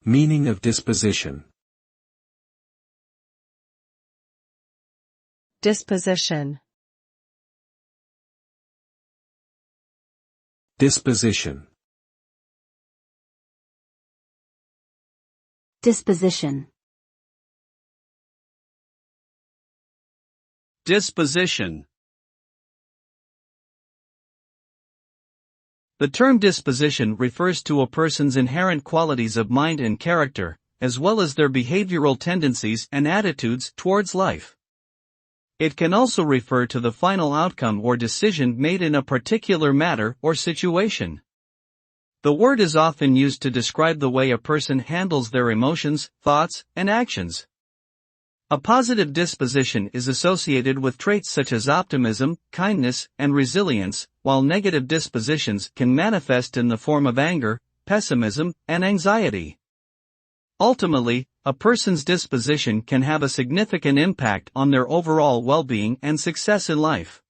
Meaning of disposition. Disposition. Disposition. Disposition. Disposition. The term disposition refers to a person's inherent qualities of mind and character, as well as their behavioral tendencies and attitudes towards life. It can also refer to the final outcome or decision made in a particular matter or situation. The word is often used to describe the way a person handles their emotions, thoughts, and actions. A positive disposition is associated with traits such as optimism, kindness, and resilience, while negative dispositions can manifest in the form of anger, pessimism, and anxiety. Ultimately, a person's disposition can have a significant impact on their overall well-being and success in life.